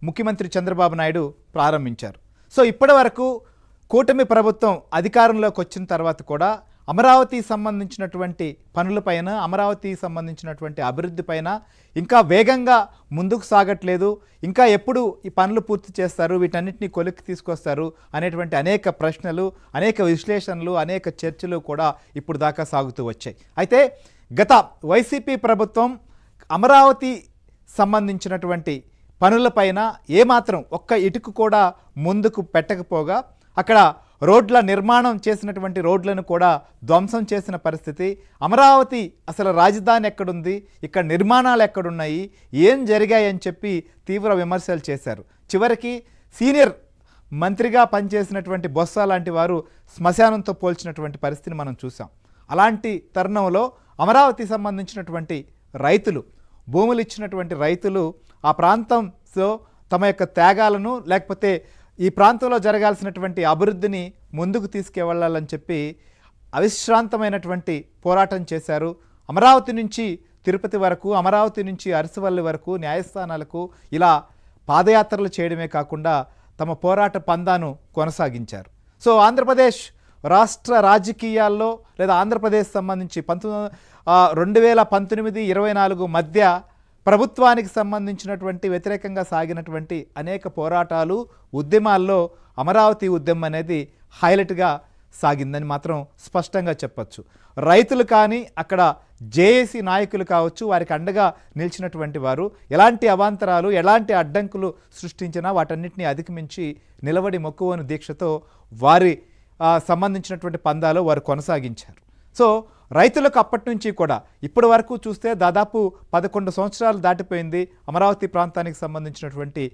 ముఖ్యమంత్రి చంద్రబాబు నాయుడు ప్రారంభించారు. సో ఇప్పటి వరకు కూటమి ప్రభుత్వం అధికారంలోకి వచ్చిన తర్వాత కూడా అమరావతి సంబంధించినటువంటి పనులపైన, అమరావతి సంబంధించినటువంటి అభివృద్ధిపైన ఇంకా వేగంగా ముందుకు సాగట్లేదు. ఇంకా ఎప్పుడు ఈ పనులు పూర్తి చేస్తారు, వీటన్నిటిని కొలిక్కి తీసుకొస్తారు అనేటువంటి అనేక ప్రశ్నలు, అనేక విశ్లేషణలు, అనేక చర్చలు కూడా ఇప్పుడు దాకా సాగుతూ వచ్చాయి. అయితే గత వైసీపీ ప్రభుత్వం అమరావతి సంబంధించినటువంటి పనులపైన ఏమాత్రం ఒక్క ఇటుకు కూడా ముందుకు పెట్టకపోగా అక్కడ రోడ్ల నిర్మాణం చేసినటువంటి రోడ్లను కూడా ధ్వంసం చేసిన పరిస్థితి. అమరావతి అసలు రాజధాని ఎక్కడుంది, ఇక్కడ నిర్మాణాలు ఎక్కడున్నాయి, ఏం జరిగాయని చెప్పి తీవ్ర విమర్శలు చేశారు. చివరికి సీనియర్ మంత్రిగా పనిచేసినటువంటి బొత్స లాంటి వారు శ్మశానంతో పోల్చినటువంటి పరిస్థితిని మనం చూసాం. అలాంటి తరుణంలో అమరావతి సంబంధించినటువంటి రైతులు, భూములు ఇచ్చినటువంటి రైతులు ఆ ప్రాంతంలో తమ యొక్క త్యాగాలను, లేకపోతే ఈ ప్రాంతంలో జరగాల్సినటువంటి అభివృద్ధిని ముందుకు తీసుకువెళ్ళాలని చెప్పి అవిశ్రాంతమైనటువంటి పోరాటం చేశారు. అమరావతి నుంచి తిరుపతి వరకు, అమరావతి నుంచి అరసవల్లి వరకు న్యాయస్థానాలకు ఇలా పాదయాత్రలు చేయడమే కాకుండా తమ పోరాట పందాను కొనసాగించారు. సో ఆంధ్రప్రదేశ్ రాష్ట్ర రాజకీయాల్లో లేదా ఆంధ్రప్రదేశ్ సంబంధించి 2019-24 మధ్య ప్రభుత్వానికి సంబంధించినటువంటి వ్యతిరేకంగా సాగినటువంటి అనేక పోరాటాలు, ఉద్యమాల్లో అమరావతి ఉద్యమం అనేది హైలైట్గా సాగిందని మాత్రం స్పష్టంగా చెప్పచ్చు. రైతులు కానీ, అక్కడ జేఏసీ నాయకులు కావచ్చు, వారికి అండగా నిలిచినటువంటి వారు ఎలాంటి అవాంతరాలు, ఎలాంటి అడ్డంకులు సృష్టించినా వాటన్నిటిని అధిగమించి నిలబడి మొక్కువని దీక్షతో వారి సంబంధించినటువంటి పందాలు వారు కొనసాగించారు. సో రైతులకు అప్పటి నుంచి కూడా ఇప్పటి వరకు చూస్తే దాదాపు 11 సంవత్సరాలు దాటిపోయింది. అమరావతి ప్రాంతానికి సంబంధించినటువంటి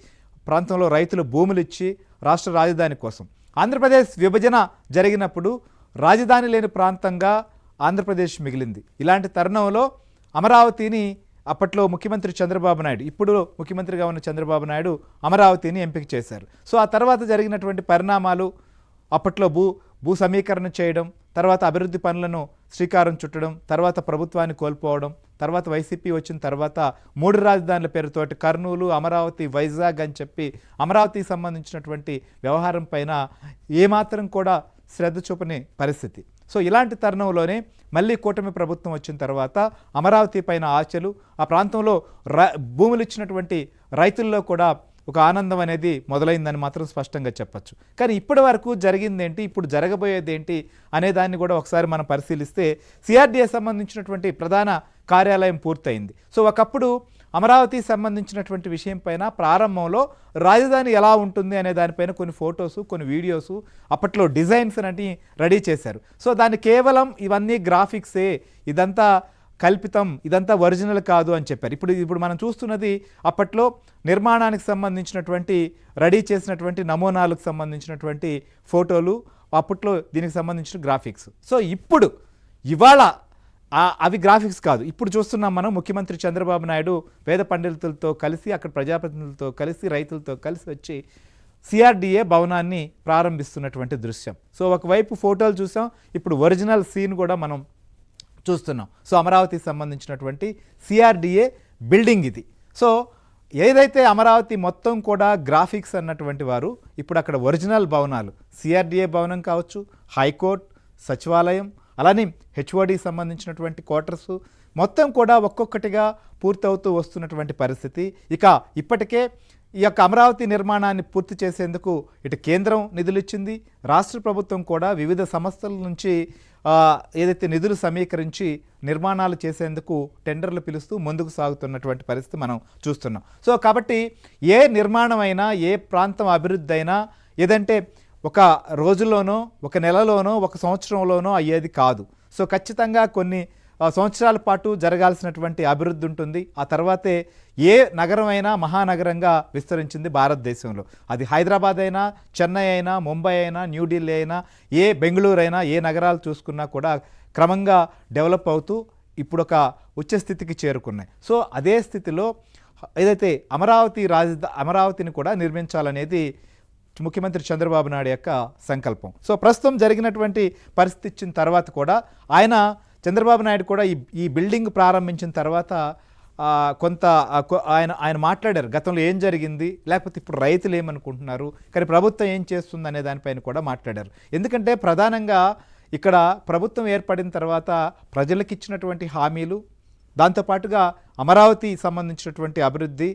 ప్రాంతంలో రైతులు భూములు ఇచ్చి రాష్ట్ర రాజధాని కోసం, ఆంధ్రప్రదేశ్ విభజన జరిగినప్పుడు రాజధాని లేని ప్రాంతంగా ఆంధ్రప్రదేశ్ మిగిలింది. ఇలాంటి తరుణంలో అమరావతిని అప్పట్లో ముఖ్యమంత్రి చంద్రబాబు నాయుడు, ఇప్పుడు ముఖ్యమంత్రిగా ఉన్న చంద్రబాబు నాయుడు అమరావతిని ఎంపిక చేశారు. సో ఆ తర్వాత జరిగినటువంటి పరిణామాలు, అప్పట్లో భూ సమీకరణ చేయడం, తర్వాత అభివృద్ధి పనులను శ్రీకారం చుట్టడం, తర్వాత ప్రభుత్వాన్ని కోల్పోవడం, తర్వాత వైసీపీ వచ్చిన తర్వాత 3 రాజధానుల పేరుతోటి కర్నూలు, అమరావతి, వైజాగ్ అని చెప్పి అమరావతికి సంబంధించినటువంటి వ్యవహారం పైన ఏమాత్రం కూడా శ్రద్ధ చూపని పరిస్థితి. సో ఇలాంటి తరుణంలోనే మళ్ళీ కూటమి ప్రభుత్వం వచ్చిన తర్వాత అమరావతి పైన ఆశలు, ఆ ప్రాంతంలో భూములు ఇచ్చినటువంటి రైతుల్లో కూడా ఒక ఆనందం అనేది మొదలైందని మాత్రం స్పష్టంగా చెప్పచ్చు. కానీ ఇప్పటి వరకు జరిగిందేంటి, ఇప్పుడు జరగబోయేది ఏంటి అనే దాన్ని కూడా ఒకసారి మనం పరిశీలిస్తే సిఆర్డీఏ సంబంధించినటువంటి ప్రధాన కార్యాలయం పూర్తయింది. సో ఒకప్పుడు అమరావతి సంబంధించినటువంటి విషయం పైన ప్రారంభంలో రాజధాని ఎలా ఉంటుంది అనే దానిపైన కొన్ని ఫొటోసు, కొన్ని వీడియోసు, అప్పట్లో డిజైన్స్ అని రెడీ చేశారు. సో దాన్ని కేవలం ఇవన్నీ గ్రాఫిక్సే, ఇదంతా కల్పితం, ఇదంతా ఒరిజినల్ కాదు అని చెప్పారు. ఇప్పుడు మనం చూస్తున్నది అప్పట్లో నిర్మాణానికి సంబంధించినటువంటి రెడీ చేసినటువంటి నమూనాలకు సంబంధించినటువంటి ఫోటోలు, అప్పట్లో దీనికి సంబంధించిన గ్రాఫిక్స్. సో ఇవాళ అవి గ్రాఫిక్స్ కాదు. ఇప్పుడు చూస్తున్నాం మనం ముఖ్యమంత్రి చంద్రబాబు నాయుడు వేద పండితులతో కలిసి, అక్కడ ప్రజాప్రతినిధులతో కలిసి, రైతులతో కలిసి వచ్చి సిఆర్డీఏ భవనాన్ని ప్రారంభిస్తున్నటువంటి దృశ్యం. సో ఒకవైపు ఫోటోలు చూసాం, ఇప్పుడు ఒరిజినల్ సీన్ కూడా మనం చూస్తున్నాం. సో అమరావతికి సంబంధించినటువంటి సిఆర్డీఏ బిల్డింగ్ ఇది. సో ఏదైతే అమరావతి మొత్తం కూడా గ్రాఫిక్స్ అన్నటువంటి వారు ఇప్పుడు అక్కడ ఒరిజినల్ భవనాలు, సిఆర్డీఏ భవనం కావచ్చు, హైకోర్టు, సచివాలయం, అలానే హెచ్ఓడి సంబంధించినటువంటి క్వార్టర్సు మొత్తం కూడా ఒక్కొక్కటిగా పూర్తవుతూ వస్తున్నటువంటి పరిస్థితి. ఇప్పటికే ఈ యొక్క అమరావతి నిర్మాణాన్ని పూర్తి చేసేందుకు ఇటు కేంద్రం నిధులు ఇచ్చింది, రాష్ట్ర ప్రభుత్వం కూడా వివిధ సంస్థల నుంచి ఏదైతే నిధులు సమీకరించి నిర్మాణాలు చేసేందుకు టెండర్లు పిలుస్తూ ముందుకు సాగుతున్నటువంటి పరిస్థితి మనం చూస్తున్నాం. సో కాబట్టి ఏ నిర్మాణం అయినా, ఏ ప్రాంతం అభివృద్ధి అయినా ఏదంటే ఒక రోజుల్లోనో, ఒక నెలలోనో, ఒక సంవత్సరంలోనో అయ్యేది కాదు. సో ఖచ్చితంగా కొన్ని సంవత్సరాల పాటు జరగాల్సినటువంటి అభివృద్ధి ఉంటుంది. ఆ తర్వాతే ఏ నగరం అయినా మహానగరంగా విస్తరించింది భారతదేశంలో. అది హైదరాబాద్ అయినా, చెన్నై అయినా, ముంబై అయినా, న్యూఢిల్లీ అయినా, బెంగళూరు అయినా, ఏ నగరాలు చూసుకున్నా కూడా క్రమంగా డెవలప్ అవుతూ ఇప్పుడు ఒక ఉచ్చస్థితికి చేరుకున్నాయి. సో అదే స్థితిలో ఏదైతే అమరావతిని కూడా నిర్మించాలనేది ముఖ్యమంత్రి చంద్రబాబు నాయుడు యొక్క సంకల్పం. సో ప్రస్తుతం జరిగినటువంటి పరిస్థితి ఇచ్చిన తర్వాత కూడా చంద్రబాబు నాయుడు కూడా ఈ బిల్డింగ్ ప్రారంభించిన తర్వాత కొంత ఆయన ఆయన మాట్లాడారు గతంలో ఏం జరిగింది, లేకపోతే ఇప్పుడు రైతులు ఏమనుకుంటున్నారు, కానీ ప్రభుత్వం ఏం చేస్తుంది అనే దానిపైన కూడా మాట్లాడారు. ఎందుకంటే ప్రధానంగా ఇక్కడ ప్రభుత్వం ఏర్పడిన తర్వాత ప్రజలకు ఇచ్చినటువంటి హామీలు, దాంతోపాటుగా అమరావతి సంబంధించినటువంటి అభివృద్ధి,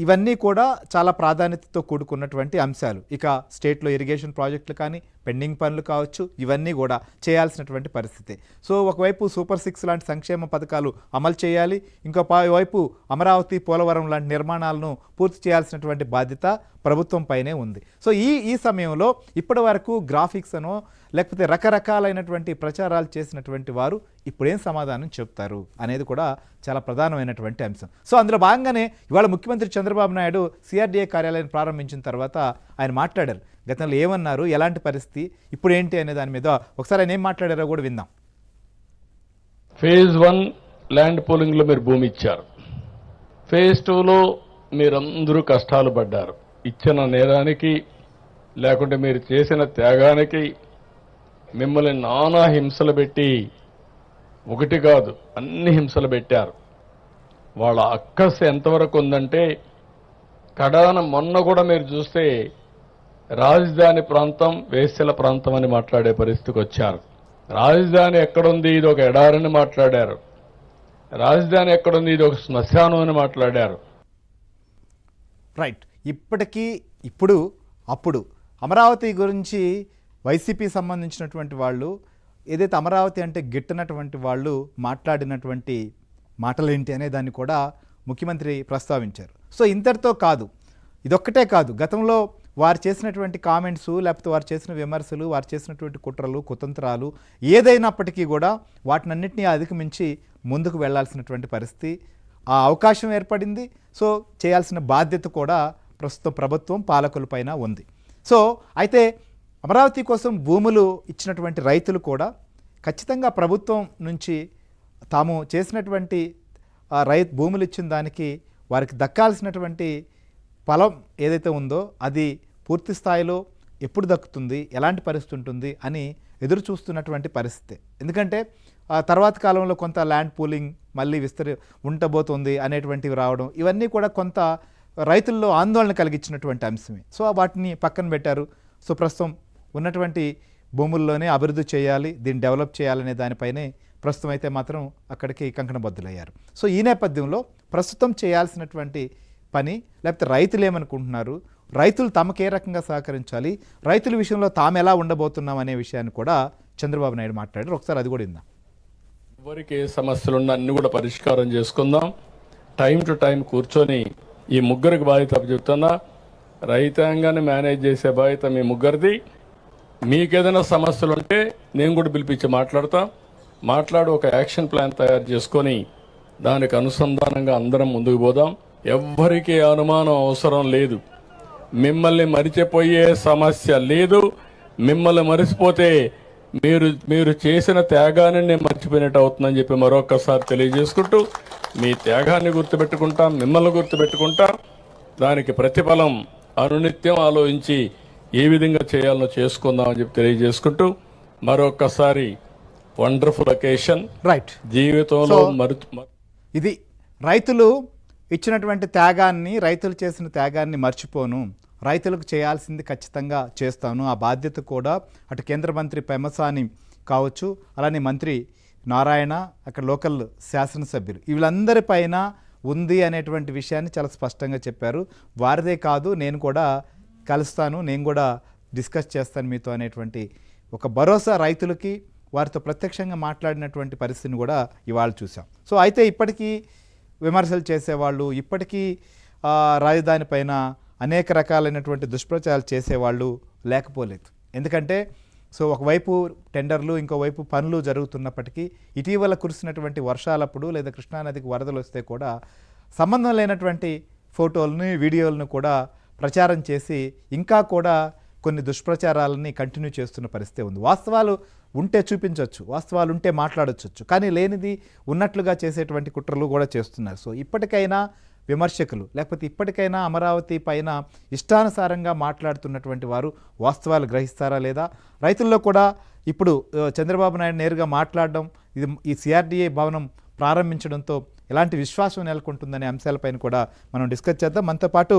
ఇవన్నీ కూడా చాలా ప్రాధాన్యతతో కూడుకున్నటువంటి అంశాలు. ఇక స్టేట్లో ఇరిగేషన్ ప్రాజెక్టులు కానీ, పెండింగ్ పనులు కావచ్చు, ఇవన్నీ కూడా చేయాల్సినటువంటి పరిస్థితి. సో ఒకవైపు సూపర్ 6 లాంటి సంక్షేమ పథకాలు అమలు చేయాలి, ఇంకో వైపు అమరావతి, పోలవరం లాంటి నిర్మాణాలను పూర్తి చేయాల్సినటువంటి బాధ్యత ప్రభుత్వం పైనే ఉంది. సో ఈ సమయంలో ఇప్పటి వరకు గ్రాఫిక్స్ అనో లేకపోతే రకరకాలైనటువంటి ప్రచారాలు చేసినటువంటి వారు ఇప్పుడేం సమాధానం చెప్తారు అనేది కూడా చాలా ప్రధానమైనటువంటి అంశం. సో అందులో భాగంగానే ఇవాళ ముఖ్యమంత్రి చంద్రబాబు నాయుడు సిఆర్డీఏ కార్యాలయాన్ని ప్రారంభించిన తర్వాత ఆయన మాట్లాడారు. గతంలో ఏమన్నారు, ఎలాంటి పరిస్థితి, ఇప్పుడు ఏంటి అనే దాని మీద ఒకసారి ఆయన ఏం మాట్లాడారో కూడా విందాం. ఫేజ్ 1 ల్యాండ్ పూలింగ్లో మీరు భూమి ఇచ్చారు. ఫేజ్ 2లో మీరందరూ కష్టాలు పడ్డారు. ఇచ్చిన నేరానికి లేకుంటే మీరు చేసిన త్యాగానికి మిమ్మల్ని నానా హింసలు పెట్టి, ఒకటి కాదు అన్ని హింసలు పెట్టారు. వాళ్ళ అక్కస్ ఎంతవరకు ఉందంటే కడాన మొన్న కూడా మీరు చూస్తే రాజధాని ప్రాంతం వేశ్యల ప్రాంతం అని మాట్లాడే పరిస్థితికి వచ్చారు. రాజధాని ఎక్కడుంది, ఇది ఒక ఎడారని మాట్లాడారు. రాజధాని ఎక్కడుంది, ఇది ఒక శ్మశానం అని మాట్లాడారు. రైట్. అప్పుడు అమరావతి గురించి వైసీపీ సంబంధించినటువంటి వాళ్ళు, ఏదైతే అమరావతి అంటే గిట్టనటువంటి వాళ్ళు మాట్లాడినటువంటి మాటలేంటి అనే దాన్ని కూడా ముఖ్యమంత్రి ప్రస్తావించారు. సో ఇంతటితో కాదు, ఇదొక్కటే కాదు, గతంలో వారు చేసినటువంటి కామెంట్స్, లేకపోతే వారు చేసిన విమర్శలు, వారు చేసినటువంటి కుట్రలు, కుతంత్రాలు ఏదైనప్పటికీ కూడా వాటినన్నింటినీ అధిగమించి ముందుకు వెళ్లాల్సినటువంటి పరిస్థితి, ఆ అవకాశం ఏర్పడింది. సో చేయాల్సిన బాధ్యత కూడా ప్రస్తుతం ప్రభుత్వం పాలకులపైన ఉంది. సో అయితే అమరావతి కోసం భూములు ఇచ్చినటువంటి రైతులు కూడా ఖచ్చితంగా ప్రభుత్వం నుంచి తాము చేసినటువంటి భూములు ఇచ్చిన దానికి వారికి దక్కాల్సినటువంటి ఫలం ఏదైతే ఉందో అది పూర్తి స్థాయిలో ఎప్పుడు దక్కుతుంది, ఎలాంటి పరిస్థితి ఉంటుంది అని ఎదురు చూస్తున్నటువంటి పరిస్థితి. ఎందుకంటే తర్వాత కాలంలో కొంత ల్యాండ్ పూలింగ్ మళ్ళీ ఉండబోతుంది అనేటువంటివి రావడం, ఇవన్నీ కూడా కొంత రైతుల్లో ఆందోళన కలిగించినటువంటి అంశమే. సో వాటిని పక్కన పెట్టారు. సో ప్రస్తుతం ఉన్నటువంటి భూముల్లోనే అభివృద్ధి చేయాలి, దీన్ని డెవలప్ చేయాలనే దానిపైనే ప్రస్తుతం అయితే మాత్రం అక్కడికి కంకణబద్దులయ్యారు. సో ఈ నేపథ్యంలో ప్రస్తుతం చేయాల్సినటువంటి పని, లేకపోతే రైతులు ఏమనుకుంటున్నారు, రైతులు తమకు ఏ రకంగా సహకరించాలి, రైతుల విషయంలో తాము ఎలా ఉండబోతున్నాం అనే విషయాన్ని కూడా చంద్రబాబు నాయుడు మాట్లాడారు. ఒకసారి అది కూడా విందాం. ఎవరికి ఏ సమస్యలున్నా అన్ని కూడా పరిష్కారం చేసుకుందాం. టైం టు టైం కూర్చొని ఈ ముగ్గురికి బాధ్యత చెప్తున్నా. రైతాంగాన్ని మేనేజ్ చేసే బాధ్యత మీ ముగ్గురిది. మీకేదైనా సమస్యలు ఉంటే నేను కూడా పిలిపించి మాట్లాడు ఒక యాక్షన్ ప్లాన్ తయారు చేసుకొని దానికి అనుసంధానంగా అందరం ముందుకు పోదాం. ఎవ్వరికీ అనుమానం అవసరం లేదు. మిమ్మల్ని మరిచిపోయే సమస్య లేదు. మిమ్మల్ని మరిచిపోతే మీరు చేసిన త్యాగాన్ని నేను మర్చిపోయినట్టు అవుతుందని చెప్పి మరొకసారి తెలియజేసుకుంటూ మీ త్యాగాన్ని గుర్తుపెట్టుకుంటాం, మిమ్మల్ని గుర్తుపెట్టుకుంటాం. దానికి ప్రతిఫలం అనునిత్యం ఆలోచించి ఏ విధంగా చేయాలో చేసుకుందామని చెప్పి తెలియజేసుకుంటూ మరొకసారి వండర్ఫుల్ అకేషన్. రైట్. జీవితంలో ఇది రైతులు ఇచ్చినటువంటి త్యాగాన్ని, రైతులు చేసిన త్యాగాన్ని మర్చిపోను, రైతులకు చేయాల్సింది ఖచ్చితంగా చేస్తాను. ఆ బాధ్యత కూడా అటు కేంద్ర మంత్రి పెమ్మసాని కావచ్చు, అలానే మంత్రి నారాయణ, అక్కడ లోకల్ శాసనసభ్యులు, వీళ్ళందరిపైన ఉంది అనేటువంటి విషయాన్ని చాలా స్పష్టంగా చెప్పారు. వారిదే కాదు, నేను కూడా కలుస్తాను, నేను కూడా డిస్కస్ చేస్తాను మీతో అనేటువంటి ఒక భరోసా రైతులకి, వారితో ప్రత్యక్షంగా మాట్లాడినటువంటి పరిస్థితిని కూడా ఇవాళ చూసాం. సో అయితే ఇప్పటికీ విమర్శలు చేసేవాళ్ళు, ఇప్పటికీ రాజధాని పైన అనేక రకాలైనటువంటి దుష్ప్రచారాలు చేసేవాళ్ళు లేకపోలేదు. ఎందుకంటే సో ఒకవైపు టెండర్లు, ఇంకోవైపు పనులు జరుగుతున్నప్పటికీ ఇటీవల కురిసినటువంటి వర్షాలప్పుడు లేదా కృష్ణానదికి వరదలు వస్తే కూడా సంబంధం లేనటువంటి ఫోటోలను, వీడియోలను కూడా ప్రచారం చేసి ఇంకా కూడా కొన్ని దుష్ప్రచారాలని కంటిన్యూ చేస్తున్న పరిస్థితి ఉంది. వాస్తవాలు ఉంటే చూపించవచ్చు, వాస్తవాలు ఉంటే మాట్లాడవచ్చు, కానీ లేనిది ఉన్నట్లుగా చేసేటువంటి కుట్రలు కూడా చేస్తున్నారు. సో ఇప్పటికైనా విమర్శకులు, లేకపోతే ఇప్పటికైనా అమరావతి పైన ఇష్టానుసారంగా మాట్లాడుతున్నటువంటి వారు వాస్తవాలు గ్రహిస్తారా లేదా? రైతుల్లో కూడా ఇప్పుడు చంద్రబాబు నాయుడు నేరుగా మాట్లాడడం, ఈ సిఆర్డీఏ భవనం ప్రారంభించడంతో ఎలాంటి విశ్వాసం నెలకొంటుందనే అంశాలపైన కూడా మనం డిస్కస్ చేద్దాం. మనతో పాటు